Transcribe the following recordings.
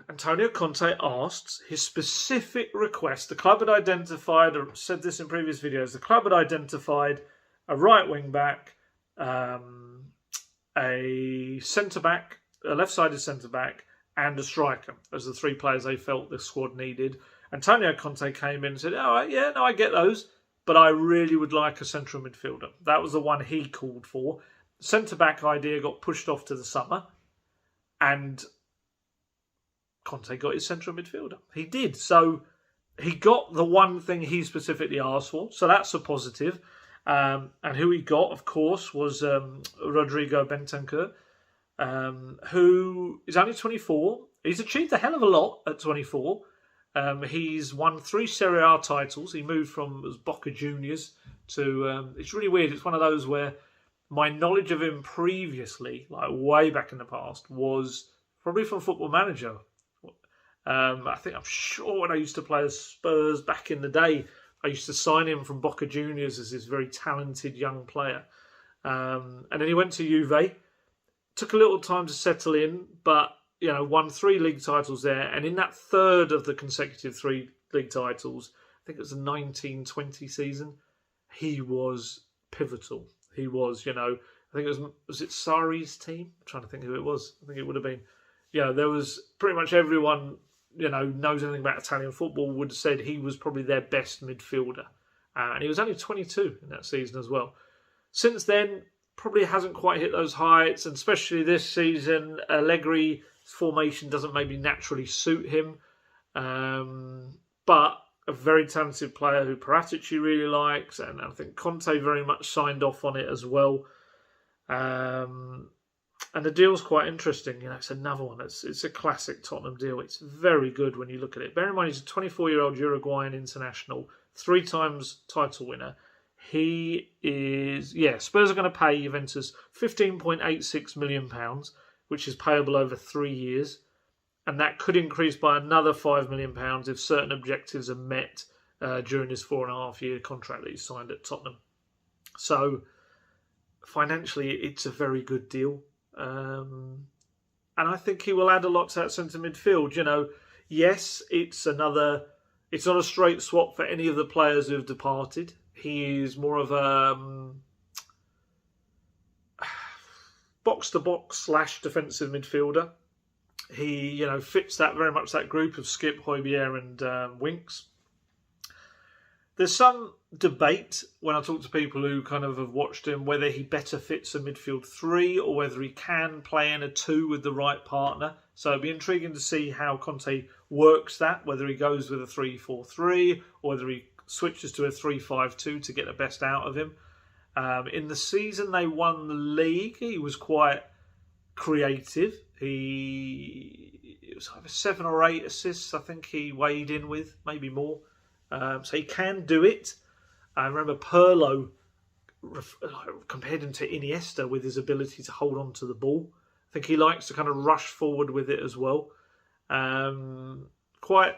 Antonio Conte asked his specific request. The club had identified, or said this in previous videos, the club had identified a right wing back, a centre back, a left-sided centre back, and a striker as the three players they felt the squad needed. Antonio Conte came in and said, "All right, yeah, no, I get those, but I really would like a central midfielder." That was the one he called for. Centre back idea got pushed off to the summer, and Conte got his central midfielder. He did. So he got the one thing he specifically asked for. So that's a positive. And who he got, of course, was Rodrigo Bentancur, who is only 24. He's achieved a hell of a lot at 24. He's won 3 Serie A titles. He moved from Boca Juniors to... it's really weird. It's one of those where my knowledge of him previously, like way back in the past, was probably from Football Manager. I'm sure when I used to play as Spurs back in the day, I used to sign him from Boca Juniors as this very talented young player. And then he went to Juve. Took a little time to settle in, but won 3 league titles there. And in that third of the consecutive 3 league titles, I think it was the 1920 season, he was pivotal. He was, I think it was it Sarri's team? I'm trying to think who it was. I think it would have been. There was pretty much everyone, knows anything about Italian football would have said he was probably their best midfielder. And he was only 22 in that season as well. Since then, probably hasn't quite hit those heights, and especially this season, Allegri's formation doesn't maybe naturally suit him. But a very talented player who Paratici really likes, and I think Conte very much signed off on it as well. And the deal's quite interesting. It's another one. It's a classic Tottenham deal. It's very good when you look at it. Bear in mind, he's a 24-year-old Uruguayan international, 3 times title winner. He is... Spurs are going to pay Juventus £15.86 million, which is payable over 3 years. And that could increase by another £5 million if certain objectives are met during his 4.5-year contract that he signed at Tottenham. So, financially, it's a very good deal. And I think he will add a lot to that centre midfield. Yes, it's not a straight swap for any of the players who have departed. He is more of a box-to-box / defensive midfielder. He, fits that very much that group of Skip, Højbjerg and Winks. There's some debate when I talk to people who kind of have watched him whether he better fits a midfield 3 or whether he can play in a 2 with the right partner. So it'd be intriguing to see how Conte works that, whether he goes with a 3-4-3 or whether he switches to a 3-5-2 to get the best out of him. In the season they won the league, he was quite creative. It was either 7 or 8 assists, I think he weighed in with, maybe more. So he can do it. I remember Pirlo compared him to Iniesta with his ability to hold on to the ball. I think he likes to kind of rush forward with it as well. Quite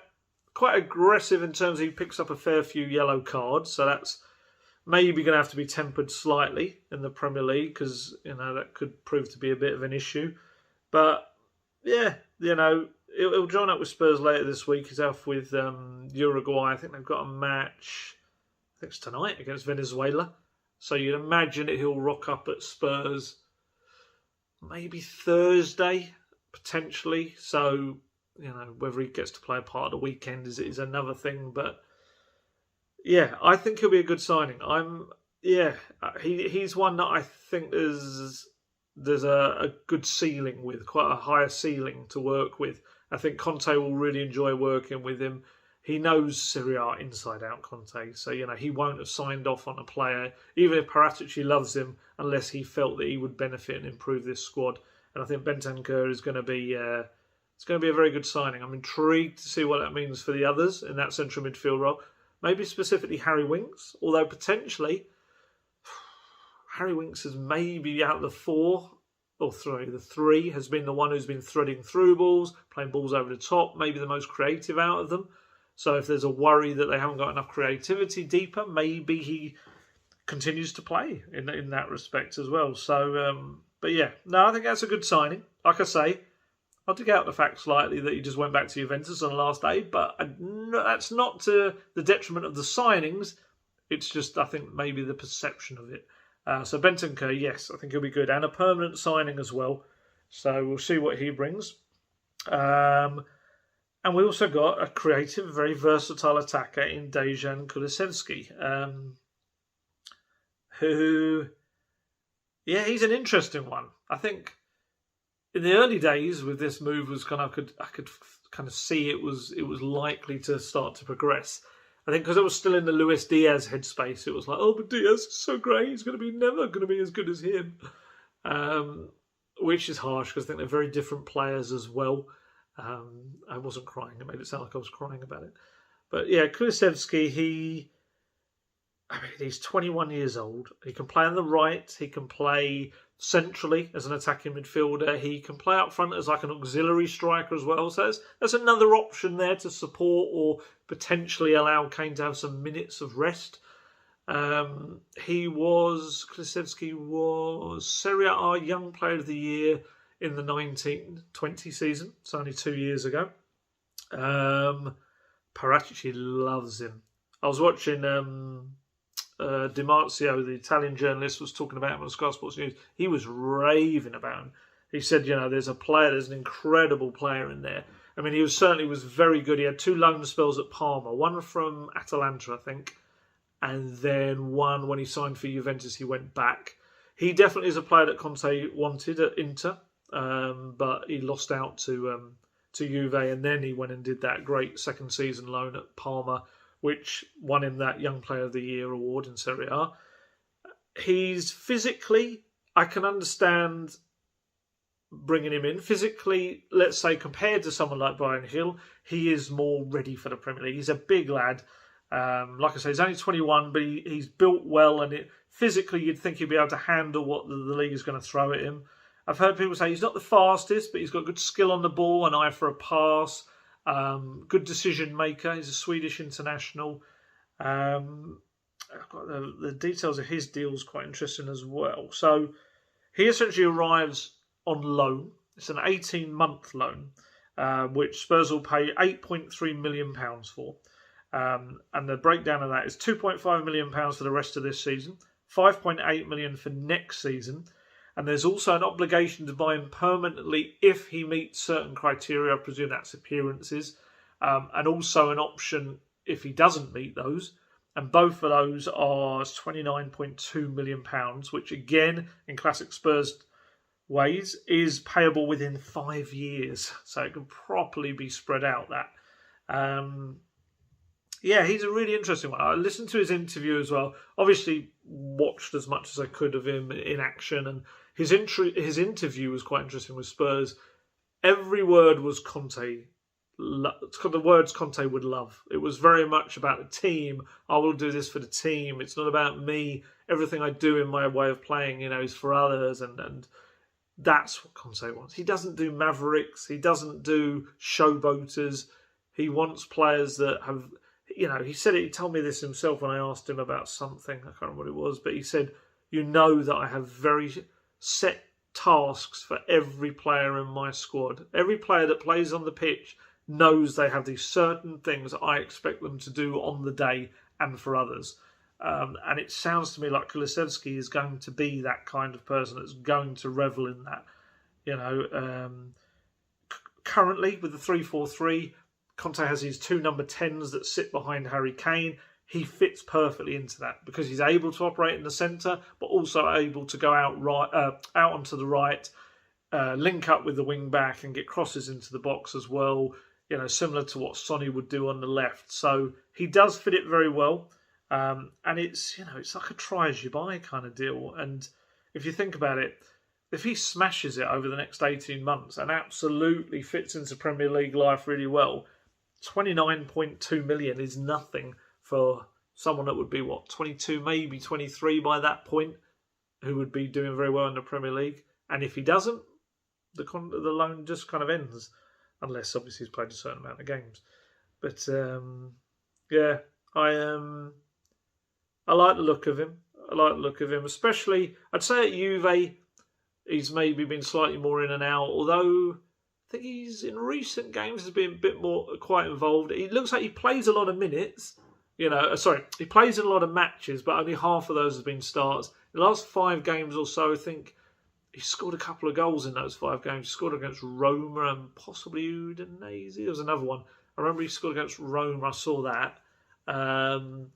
aggressive in terms of he picks up a fair few yellow cards. So that's maybe going to have to be tempered slightly in the Premier League because, that could prove to be a bit of an issue. But, yeah, he'll join up with Spurs later this week. He's off with Uruguay. I think they've got a match, I think it's tonight, against Venezuela. So you'd imagine he'll rock up at Spurs maybe Thursday, potentially. So, whether he gets to play a part of the weekend is another thing. But, yeah, I think he'll be a good signing. He's one that I think there's a good ceiling with, quite a higher ceiling to work with. I think Conte will really enjoy working with him. He knows Serie A inside out, Conte. So, he won't have signed off on a player, even if Paratici loves him, unless he felt that he would benefit and improve this squad. And I think Bentancur is going to be it's going to be a very good signing. I'm intrigued to see what that means for the others in that central midfield role. Maybe specifically Harry Winks, although potentially Harry Winks is maybe out of the 4 or 3. The 3 has been the one who's been threading through balls, playing balls over the top, maybe the most creative out of them. So if there's a worry that they haven't got enough creativity deeper, maybe he continues to play in that respect as well. So, but yeah, no, I think that's a good signing. Like I say, I'll dig out the fact slightly that he just went back to Juventus on the last day, but that's not to the detriment of the signings. It's just, I think, maybe the perception of it. So Bentancur, yes, I think he'll be good. And a permanent signing as well. So we'll see what he brings. And we also got a creative, very versatile attacker in Dejan Kulusevski, who, yeah, he's an interesting one. I think in the early days with this move was I could kind of see it was likely to start to progress. I think because it was still in the Luis Diaz headspace, it was like, oh, but Diaz is so great, he's never going to be as good as him. Which is harsh because I think they're very different players as well. I wasn't crying. It made it sound like I was crying about it. But yeah, Kulusevski, he's 21 years old. He can play on the right. He can play centrally as an attacking midfielder. He can play up front as like an auxiliary striker as well. So there's another option there to support or potentially allow Kane to have some minutes of rest. Kulusevski was Serie A Young Player of the Year in the 1920 season. It's only 2 years ago. Paratici loves him. I was watching Di Marzio, the Italian journalist, was talking about him on Sky Sports News. He was raving about him. He said, there's an incredible player in there. I mean, he certainly was very good. He had 2 loan spells at Parma, one from Atalanta, I think, and then one when he signed for Juventus, he went back. He definitely is a player that Conte wanted at Inter, but he lost out to Juve, and then he went and did that great second season loan at Parma, which won him that Young Player of the Year award in Serie A. He's physically, I can understand bringing him in. Physically, let's say, compared to someone like Bryan Gil, he is more ready for the Premier League. He's a big lad. Like I say, he's only 21, but he's built well, and physically you'd think he'd be able to handle what the league is going to throw at him. I've heard people say he's not the fastest, but he's got good skill on the ball, an eye for a pass. Good decision maker. He's a Swedish international. I've got the details of his deal is quite interesting as well. So he essentially arrives on loan. It's an 18-month loan, which Spurs will pay £8.3 million for. And the breakdown of that is £2.5 million for the rest of this season, £5.8 million for next season. And there's also an obligation to buy him permanently if he meets certain criteria. I presume that's appearances. And also an option if he doesn't meet those. And both of those are £29.2 million, which again, in classic Spurs ways, is payable within 5 years. So it can properly be spread out, that. Yeah, he's a really interesting one. I listened to his interview as well. Obviously, watched as much as I could of him in action, and his interview was quite interesting with Spurs. Every word was Conte. The words Conte would love. It was very much about the team. I will do this for the team. It's not about me. Everything I do in my way of playing, is for others, and that's what Conte wants. He doesn't do mavericks. He doesn't do showboaters. He wants players that have. He said it. He told me this himself when I asked him about something. I can't remember what it was, but he said, that I have very set tasks for every player in my squad. Every player that plays on the pitch knows they have these certain things I expect them to do on the day and for others. And it sounds to me like Kulusevski is going to be that kind of person that's going to revel in that. Currently with the 3-4-3, Conte has his 2 number 10s that sit behind Harry Kane. He fits perfectly into that because he's able to operate in the centre, but also able to go out onto the right, link up with the wing back and get crosses into the box as well. Similar to what Sonny would do on the left. So he does fit it very well, and it's like a try as you buy kind of deal. And if you think about it, if he smashes it over the next 18 months and absolutely fits into Premier League life really well, 29.2 million is nothing for someone that would be 22, maybe 23 by that point, who would be doing very well in the Premier League. And if he doesn't, the loan just kind of ends, unless obviously he's played a certain amount of games. But yeah, I like the look of him. Especially I'd say at Juve, he's maybe been slightly more in and out. Although think he's in recent games has been a bit more quite involved. He looks like he plays a lot of minutes. He plays in a lot of matches, but only half of those have been starts. In the last 5 games or so, I think he scored a couple of goals in those 5 games. He scored against Roma and possibly Udinese. There was another one. I remember he scored against Roma. I saw that. And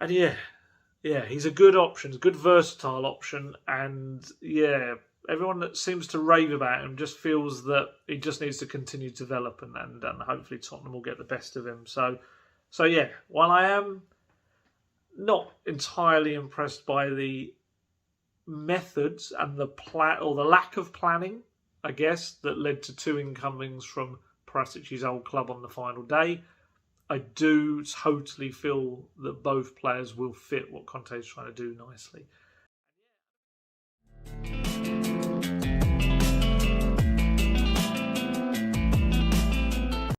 he's a good option, a good versatile option. And yeah, everyone that seems to rave about him just feels that he just needs to continue to develop, and hopefully Tottenham will get the best of him. So yeah, while I am not entirely impressed by the methods and the lack of planning, I guess, that led to 2 incomings from Perisic's old club on the final day, I do totally feel that both players will fit what Conte's trying to do nicely.